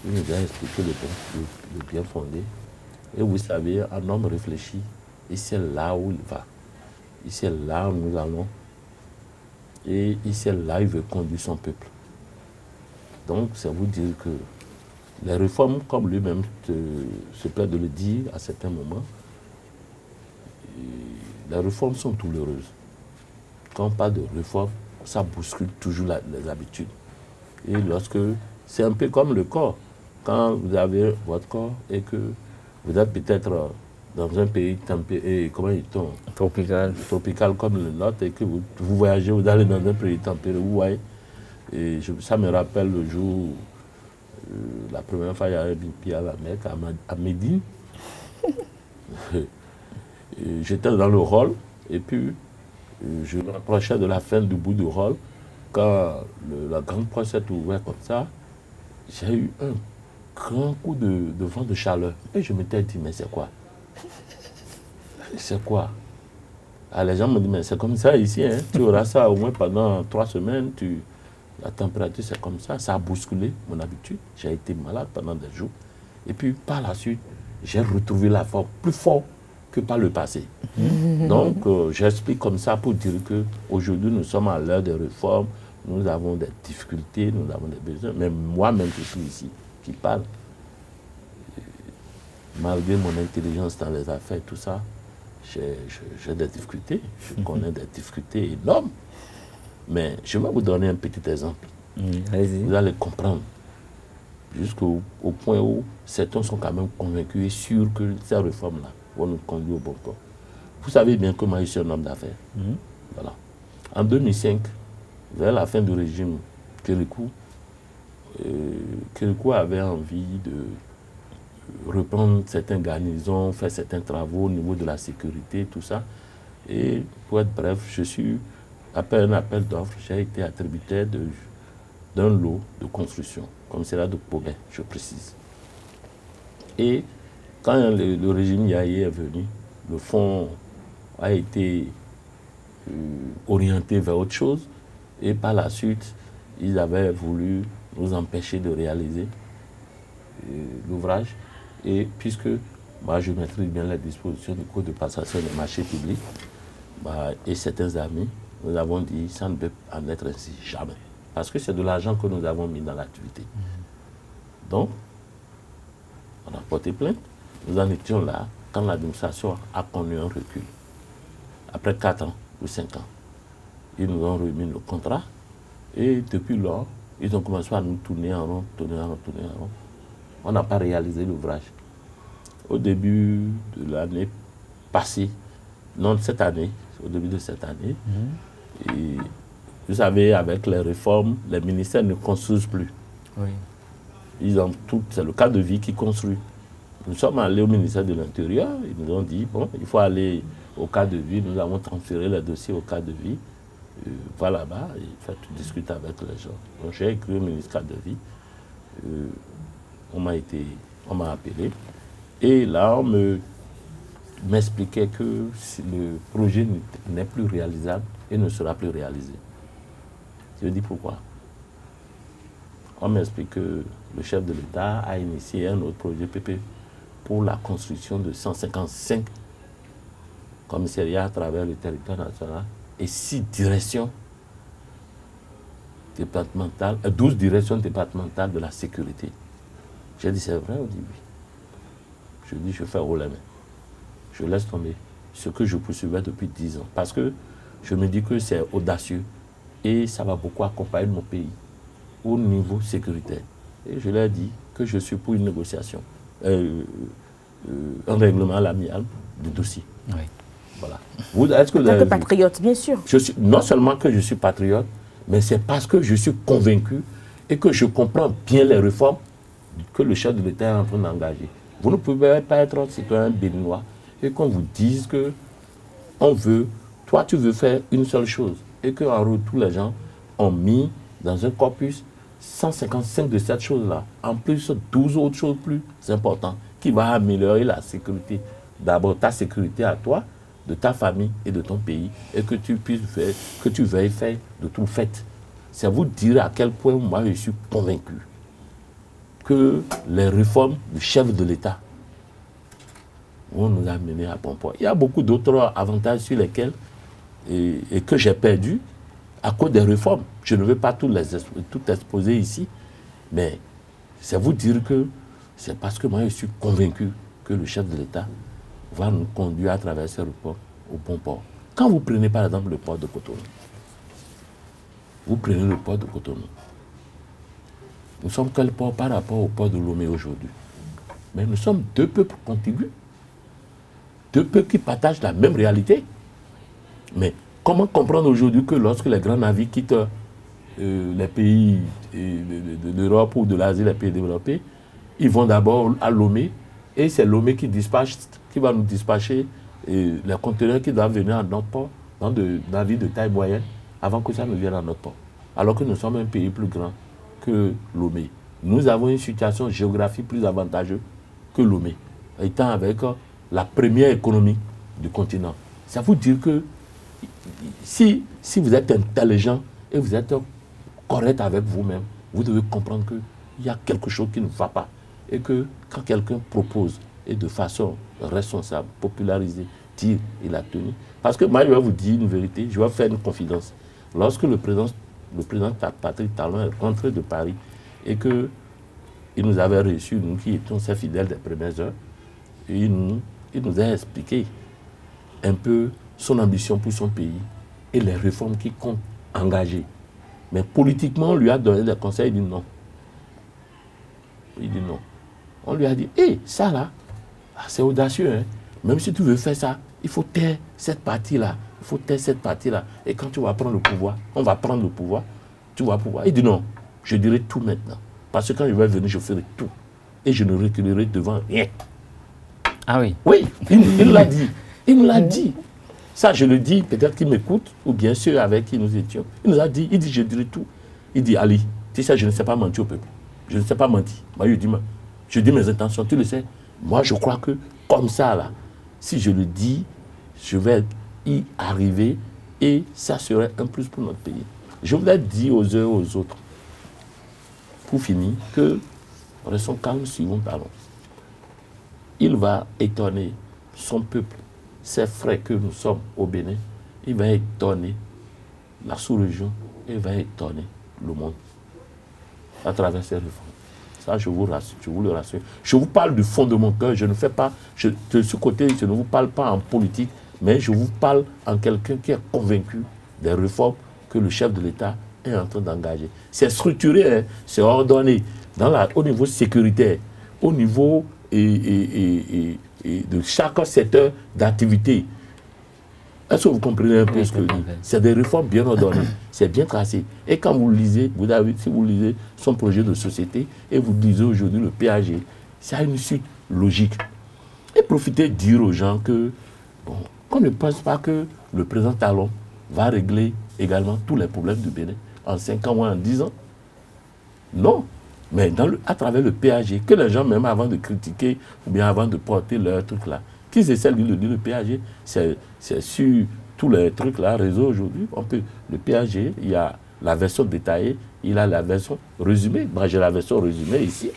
Il nous a expliqué le bien fondé. Et vous savez, un homme réfléchit, et c'est là où il va. Et c'est là où nous allons. Et c'est là où il veut conduire son peuple. Donc, c'est vous dire que les réformes, comme lui-même se plaît de le dire à certains moments, les réformes sont douloureuses. Quand on parle de réforme, ça bouscule toujours les habitudes. Et lorsque, c'est un peu comme le corps. Quand vous avez votre corps et que vous êtes peut-être dans un pays tempéré, comment dit-on, tropical comme le nôtre, et que vous voyagez, vous allez dans un pays tempéré, vous voyez. Et ça me rappelle le jour, la première fois, il y avait mis pied à la Mecque, à Médine. J'étais dans le hall, et puis je me rapprochais de la fin du bout du hall. Quand la grande porte s'est ouverte comme ça, j'ai eu un grand coup de vent de chaleur. Et je m'étais dit, mais c'est quoi? C'est quoi? Alors les gens me disent, mais c'est comme ça ici, hein? Tu auras ça au moins pendant 3 semaines, la température c'est comme ça, ça a bousculé mon habitude. J'ai été malade pendant des jours. Et puis par la suite, j'ai retrouvé la forme plus forte que par le passé. Donc j'explique comme ça pour dire qu'aujourd'hui nous sommes à l'heure des réformes, nous avons des difficultés, nous avons des besoins, mais moi-même je suis ici, qui parle. Malgré mon intelligence dans les affaires et tout ça, j'ai des difficultés, je connais des difficultés énormes. Mais je vais vous donner un petit exemple. Vous allez comprendre. Jusqu'au point où certains sont quand même convaincus et sûrs que ces réformes-là vont nous conduire au bon port. Vous savez bien que moi, je suis un homme d'affaires. Voilà. En 2005, vers la fin du régime Kérékou, Kérékou avait envie de reprendre certaines garnisons, faire certains travaux au niveau de la sécurité, tout ça. Et pour être bref, je suis, après un appel d'offres, j'ai été attributaire d'un lot de construction, commissariat de Pogay, je précise. Et quand le régime Yaye est venu, le fonds a été orienté vers autre chose. Et par la suite, ils avaient voulu nous empêcher de réaliser l'ouvrage. Et puisque moi, je maîtrise bien les dispositions du Code de passation des marchés publics, et certains amis, nous avons dit ça ne peut en être ainsi, jamais. Parce que c'est de l'argent que nous avons mis dans l'activité. Donc, on a porté plainte. Nous en étions là quand l'administration a connu un recul. Après 4 ans ou 5 ans, ils nous ont remis le contrat. Et depuis lors, ils ont commencé à nous tourner en rond, tourner en rond, tourner en rond. On n'a pas réalisé l'ouvrage. Au début de l'année passée, non, cette année, au début de cette année, et vous savez, avec les réformes, les ministères ne construisent plus. Oui. Ils ont tout, c'est le cadre de vie qui construit. Nous sommes allés au ministère de l'Intérieur, ils nous ont dit, bon, il faut aller au cadre de vie, nous avons transféré les dossiers au cadre de vie, va là-bas et faire discuter avec les gens. Donc j'ai écrit au ministère de vie, on m'a appelé, et là on m'expliquait que le projet n'est plus réalisable et ne sera plus réalisé. Je dis pourquoi? On m'explique que le chef de l'État a initié un autre projet PP pour la construction de 155 commissariats à travers le territoire national et 6 directions départementales, 12 directions départementales de la sécurité. J'ai dit c'est vrai, on dit oui. Je dis je fais haut la main. Je laisse tomber ce que je poursuivais depuis 10 ans. Parce que je me dis que c'est audacieux et ça va beaucoup accompagner mon pays au niveau sécuritaire. Et je leur ai dit que je suis pour une négociation, un règlement à l'amiable du dossier. Oui. Voilà. Est-ce que en tant que patriote, bien sûr. Non seulement que je suis patriote, mais c'est parce que je suis convaincu et que je comprends bien les réformes que le chef de l'État est en train d'engager. Vous ne pouvez pas être un citoyen béninois et qu'on vous dise que on veut, toi tu veux faire une seule chose et qu'en retour les gens ont mis dans un corpus 155 de cette chose-là, en plus 12 autres choses plus importantes qui vont améliorer la sécurité. D'abord ta sécurité à toi, de ta famille et de ton pays, et que tu puisses faire, que tu veuilles faire de tout fait. C'est vous dire à quel point moi je suis convaincu. que les réformes du chef de l'État vont nous amener à bon port. Il y a beaucoup d'autres avantages sur lesquels et que j'ai perdu à cause des réformes. Je ne veux pas tout exposer ici, mais c'est vous dire que c'est parce que moi je suis convaincu que le chef de l'État va nous conduire à travers ces réformes au bon port. Quand vous prenez par exemple le port de Cotonou, vous prenez le port de Cotonou. Nous sommes quel port par rapport au port de Lomé aujourd'hui? Mais nous sommes deux peuples contigus. Deux peuples qui partagent la même réalité. Mais comment comprendre aujourd'hui que lorsque les grands navires quittent les pays de l'Europe ou de l'Asie, les pays développés, ils vont d'abord à Lomé, et c'est Lomé qui va nous dispatcher les conteneurs qui doivent venir à notre port, dans des navires de taille moyenne, avant que ça ne vienne à notre port. Alors que nous sommes un pays plus grand que Lomé. Nous avons une situation géographique plus avantageuse que Lomé, étant avec la première économie du continent. Ça veut dire que si vous êtes intelligent et vous êtes correct avec vous-même, vous devez comprendre qu'il y a quelque chose qui ne va pas. Et que quand quelqu'un propose, et de façon responsable, popularisée, dire il a tenu. Parce que moi, je vais vous dire une vérité, je vais faire une confidence. Lorsque le président Patrick Talon est rentré de Paris et qu'il nous avait reçus, nous qui étions ses fidèles des premières heures, et il nous a expliqué un peu son ambition pour son pays et les réformes qu'il compte engager. Mais politiquement, on lui a donné des conseils, il dit non. Il dit non. On lui a dit, hé, ça là, c'est audacieux, hein? Même si tu veux faire ça, il faut taire cette partie-là. Il faut taire cette partie-là. Et quand tu vas prendre le pouvoir, on va prendre le pouvoir, tu vas pouvoir. Il dit non, je dirai tout maintenant. Parce que quand je vais venir, je ferai tout. Et je ne reculerai devant rien. Ah oui? Oui, il l'a dit. Il nous l'a dit. Ça, je le dis, peut-être qu'il m'écoute, ou bien ceux avec qui nous étions. Il nous a dit, il dit, je dirai tout. Il dit, Ali, tu sais, je ne sais pas mentir au peuple. Je ne sais pas mentir. Moi, je dis mes intentions, tu le sais. Moi, je crois que, comme ça, là, si je le dis, je vais y arriver et ça serait un plus pour notre pays. Je voudrais dire aux uns et aux autres, pour finir, que restons calmes, suivons Talon. Il va étonner son peuple, ses frères que nous sommes au Bénin. Il va étonner la sous-région et il va étonner le monde à travers ces réformes. Ça, je vous le rassure. Je vous parle du fond de mon cœur. Je ne fais pas, de ce côté, je ne vous parle pas en politique, mais je vous parle en quelqu'un qui est convaincu des réformes que le chef de l'État est en train d'engager. C'est structuré, hein, c'est ordonné au niveau sécuritaire, au niveau de chaque secteur d'activité. Est-ce que vous comprenez un peu ce que je dis? C'est des réformes bien ordonnées, c'est bien tracé. Et quand vous lisez, si vous lisez son projet de société et vous lisez aujourd'hui le PAG, ça a une suite logique. Et profitez de dire aux gens que, bon, qu'on ne pense pas que le président Talon va régler également tous les problèmes du Bénin en 5 ans ou en 10 ans. Non. Mais à travers le PAG, que les gens, même avant de critiquer ou bien avant de porter leur truc là, qu'ils essaient de le dire, le PAG, c'est sur tous les trucs là, réseau aujourd'hui, le PAG, il y a la version détaillée, il a la version résumée. Moi, j'ai la version résumée ici,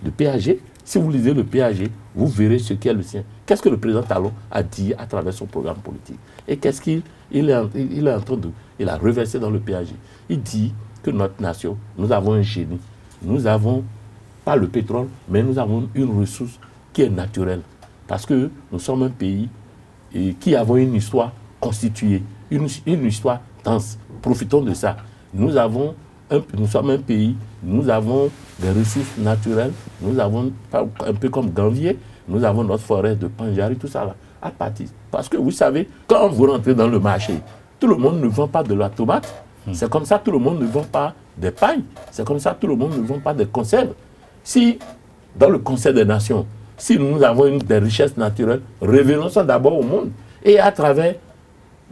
le PAG. Si vous lisez le PAG, vous verrez ce qu'est le sien. Qu'est-ce que le président Talon a dit à travers son programme politique? Et qu'est-ce qu'il est en train de... Il a reversé dans le PAG. Il dit que notre nation, nous avons un génie. Nous n'avons pas le pétrole, mais nous avons une ressource qui est naturelle. Parce que nous sommes un pays qui avons une histoire constituée, une histoire dense. Profitons de ça. Nous sommes un pays, nous avons des ressources naturelles, nous avons, un peu comme Ganvier, nous avons notre forêt de Panjari, tout ça là, à partir. Parce que vous savez, quand vous rentrez dans le marché, tout le monde ne vend pas de la tomate. C'est comme ça, tout le monde ne vend pas des pailles. C'est comme ça, tout le monde ne vend pas des conserves. Si, dans le Conseil des Nations, si nous avons des richesses naturelles, révélons ça d'abord au monde. Et à travers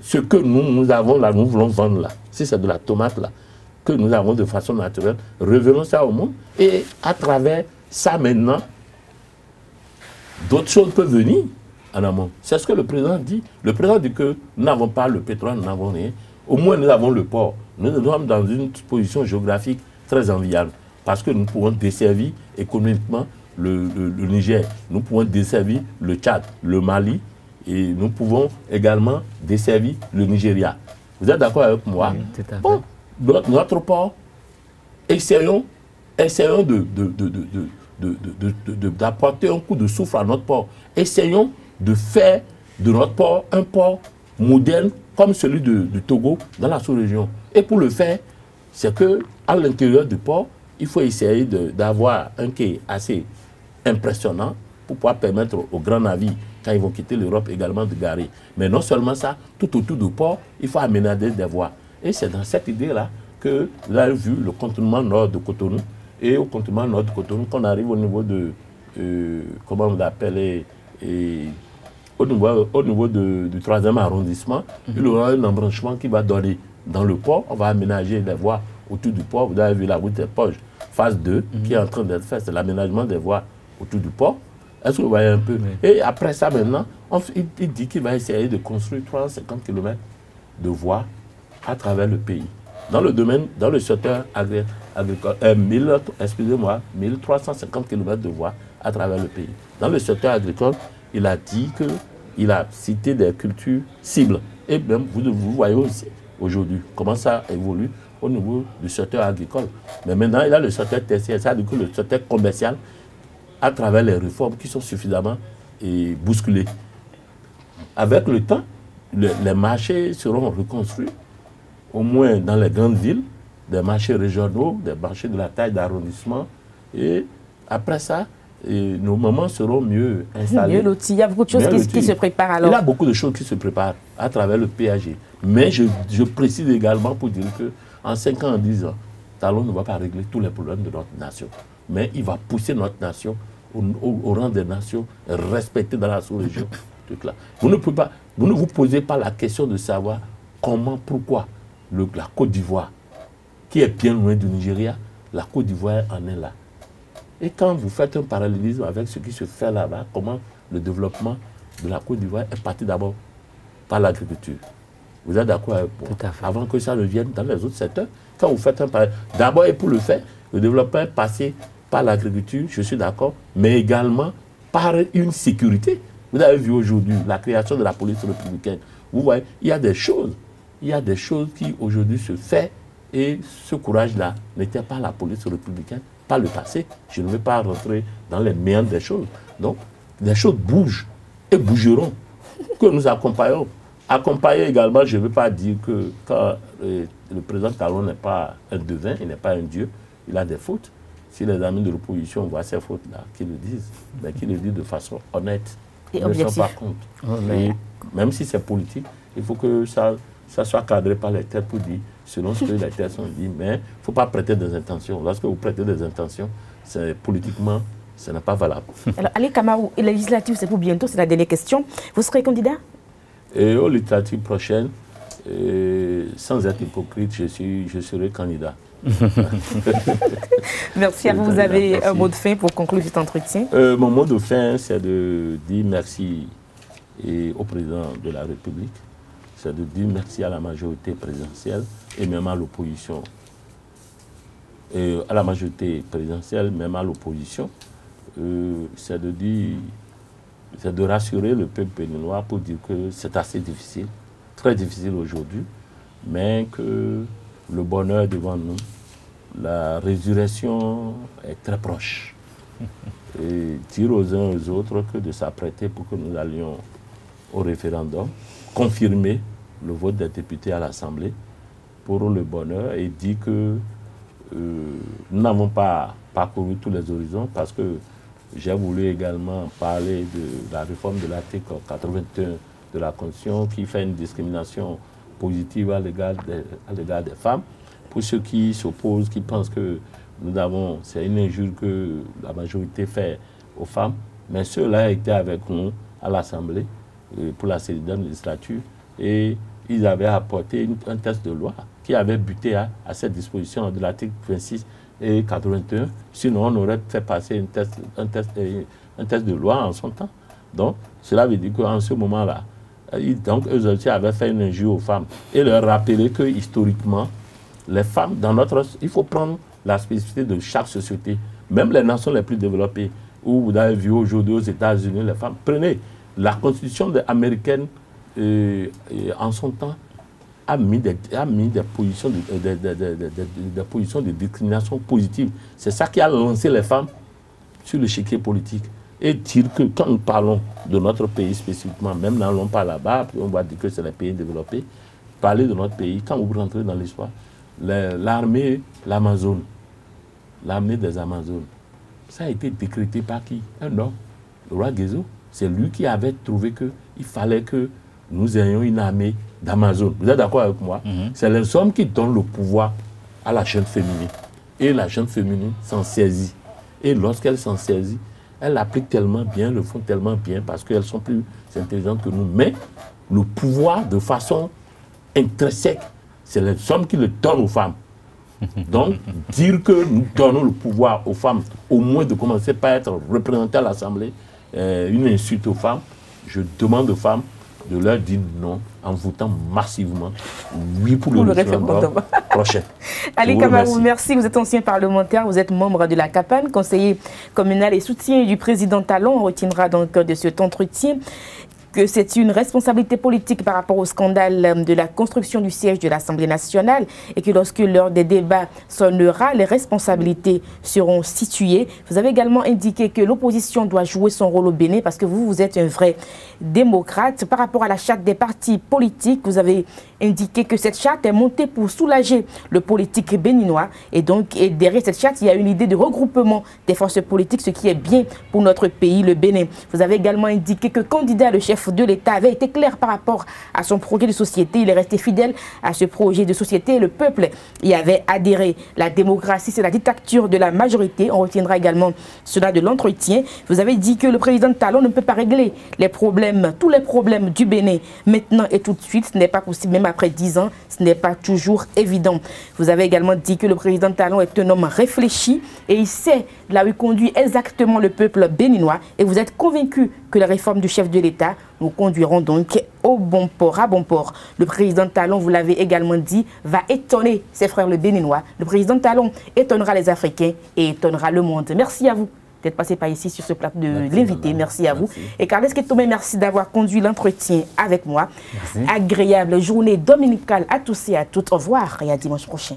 ce que nous avons là, nous voulons vendre là, si c'est de la tomate là, que nous avons de façon naturelle, révélons ça au monde. Et à travers ça maintenant, d'autres choses peuvent venir en amont. C'est ce que le président dit. Le président dit que nous n'avons pas le pétrole, nous n'avons rien. Au moins, nous avons le port. Nous sommes dans une position géographique très enviable. parce que nous pouvons desservir économiquement le Niger, nous pouvons desservir le Tchad, le Mali, et nous pouvons également desservir le Nigeria. Vous êtes d'accord avec moi? Oui, tout à fait. Bon, notre port, essayons d'apporter un coup de souffle à notre port. Essayons de faire de notre port un port moderne comme celui du Togo dans la sous-région. Et pour le faire, c'est qu'à l'intérieur du port, il faut essayer d'avoir un quai assez impressionnant pour pouvoir permettre aux grands navires, quand ils vont quitter l'Europe, également de garer. Mais non seulement ça, tout autour du port, il faut aménager des voies. Et c'est dans cette idée-là que vous avez vu le contournement nord de Cotonou. Et au contournement nord de Cotonou, qu'on arrive au niveau de, comment on l'appelle, au niveau du 3e arrondissement, il y aura un embranchement qui va donner dans le port. On va aménager des voies autour du port. Vous avez vu la route des Poges, phase 2, qui est en train d'être faite. C'est l'aménagement des voies autour du port. Est-ce que vous voyez un peu? Oui. Et après ça, maintenant, il dit qu'il va essayer de construire 350 km de voies à travers le pays. Dans le domaine, dans le secteur agricole, 1350 km de voies à travers le pays. Dans le secteur agricole, il a dit qu'il a cité des cultures cibles. Et même, vous voyez aussi aujourd'hui comment ça évolue au niveau du secteur agricole. Mais maintenant, il a le secteur tertiaire, ça veut dire que le secteur commercial, à travers les réformes qui sont suffisamment bousculées. Avec le temps, les marchés seront reconstruits, au moins dans les grandes villes, des marchés régionaux, des marchés de la taille d'arrondissement. Et après ça, nos moments seront mieux installés. Mieux lotis. Il y a beaucoup de choses qui se préparent alors. Il y a beaucoup de choses qui se préparent à travers le PAG. Mais je précise également pour dire qu'en 5 ans, en 10 ans, Talon ne va pas régler tous les problèmes de notre nation. Mais il va pousser notre nation au rang des nations respectées dans la sous-région. Vous ne vous posez pas la question de savoir comment, pourquoi la Côte d'Ivoire, qui est bien loin du Nigeria, la Côte d'Ivoire en est là. Et quand vous faites un parallélisme avec ce qui se fait là-bas, comment le développement de la Côte d'Ivoire est parti d'abord par l'agriculture. Vous êtes d'accord avec moi? Tout à fait. Avant que ça ne vienne dans les autres secteurs, quand vous faites un parallèlisme, d'abord et pour le faire, le développement est passé par l'agriculture, je suis d'accord, mais également par une sécurité. Vous avez vu aujourd'hui la création de la police républicaine. Vous voyez, il y a des choses qui aujourd'hui se font et ce courage-là n'était pas la police républicaine, pas le passé. Je ne vais pas rentrer dans les méandres des choses. Donc, les choses bougent et bougeront. Que nous accompagnons. Accompagner également, je ne veux pas dire que quand le président Talon n'est pas un devin, il n'est pas un dieu, il a des fautes. Si les amis de l'opposition voient ces fautes-là, qu'ils le disent, mais qu'ils le disent de façon honnête. Et ils ne sont pas contre. Et même si c'est politique, il faut que ça soit cadré par les têtes pour dire, selon ce que les têtes ont dit, mais il ne faut pas prêter des intentions. Lorsque vous prêtez des intentions, politiquement, ce n'est pas valable. Alors, Ali Kamarou, les législatives, c'est pour bientôt, c'est la dernière question. Vous serez candidat? Et aux législatives prochaines, sans être hypocrite, je serai candidat. Merci à vous. Vous avez un mot de fin pour conclure cet entretien? Mon mot de fin, c'est de dire merci au président de la République, c'est de dire merci à la majorité présidentielle et même à l'opposition. À la majorité présidentielle, même à l'opposition, c'est de rassurer le peuple béninois pour dire que c'est assez difficile, très difficile aujourd'hui, mais que le bonheur est devant nous, la résurrection est très proche. Et dire aux uns et aux autres que de s'apprêter pour que nous allions au référendum, confirmer le vote des députés à l'Assemblée pour le bonheur et dire que nous n'avons pas parcouru tous les horizons parce que j'ai voulu également parler de la réforme de l'article 81 de la Constitution qui fait une discrimination positive à l'égard des femmes. Pour ceux qui s'opposent, qui pensent que c'est une injure que la majorité fait aux femmes, mais ceux-là étaient avec nous à l'Assemblée pour la 7e législature et ils avaient apporté un texte de loi qui avait buté à cette disposition de l'article 26 et 81. Sinon, on aurait fait passer un texte de loi en son temps. Donc, cela veut dire qu'en ce moment-là, eux aussi avaient fait une injure aux femmes et leur rappeler que historiquement, les femmes, il faut prendre la spécificité de chaque société. Même les nations les plus développées, où vous avez vu aujourd'hui aux États-Unis, les femmes, prenez la constitution américaine en son temps, a mis des positions de discrimination positive. C'est ça qui a lancé les femmes sur l'échiquier politique. Et dire que quand nous parlons de notre pays spécifiquement, même n'allons pas là-bas, on va dire que c'est les pays développés, parler de notre pays, quand vous rentrez dans l'histoire, l'armée des Amazones, ça a été décrété par qui? Un homme, le roi Guézo. C'est lui qui avait trouvé qu'il fallait que nous ayons une armée d'Amazones. Vous êtes d'accord avec moi? C'est les hommes qui donnent le pouvoir à la jeune féminine. Et la jeune féminine s'en saisit. Et lorsqu'elle s'en saisit, elles l'appliquent tellement bien, le font tellement bien, parce qu'elles sont plus intelligentes que nous. Mais le pouvoir, de façon intrinsèque, c'est les hommes qui le donnent aux femmes. Donc, dire que nous donnons le pouvoir aux femmes, au moins de commencer par être représentées à l'Assemblée, une insulte aux femmes, je demande aux femmes de leur dire non en votant massivement oui pour le référendum prochain. Ali Kamarou, merci. Vous êtes ancien parlementaire, vous êtes membre de la CAPAN, conseiller communal et soutien du président Talon. On retiendra donc de cet entretien que c'est une responsabilité politique par rapport au scandale de la construction du siège de l'Assemblée nationale et que lorsque l'heure des débats sonnera, les responsabilités seront situées. Vous avez également indiqué que l'opposition doit jouer son rôle au Bénin parce que vous êtes un vrai démocrate. Par rapport à la charte des partis politiques, vous avez indiqué que cette charte est montée pour soulager le politique béninois et donc derrière cette charte, il y a une idée de regroupement des forces politiques, ce qui est bien pour notre pays, le Bénin. Vous avez également indiqué que candidat le chef de l'État avait été clair par rapport à son projet de société. Il est resté fidèle à ce projet de société et le peuple y avait adhéré. La démocratie, c'est la dictature de la majorité. On retiendra également cela de l'entretien. Vous avez dit que le président Talon ne peut pas régler les problèmes, tous les problèmes du Bénin maintenant et tout de suite. Ce n'est pas possible, même après 10 ans, ce n'est pas toujours évident. Vous avez également dit que le président Talon est un homme réfléchi et il sait là où il conduit exactement le peuple béninois et vous êtes convaincu que les réformes du chef de l'État nous conduiront donc au bon port, à bon port. Le président Talon, vous l'avez également dit, va étonner ses frères le Béninois. Le président Talon étonnera les Africains et étonnera le monde. Merci à vous d'être passé par ici sur ce plateau de l'invité. Merci à vous. Et Carles Ketomé, merci d'avoir conduit l'entretien avec moi. Merci. Agréable journée dominicale à tous et à toutes. Au revoir et à dimanche prochain.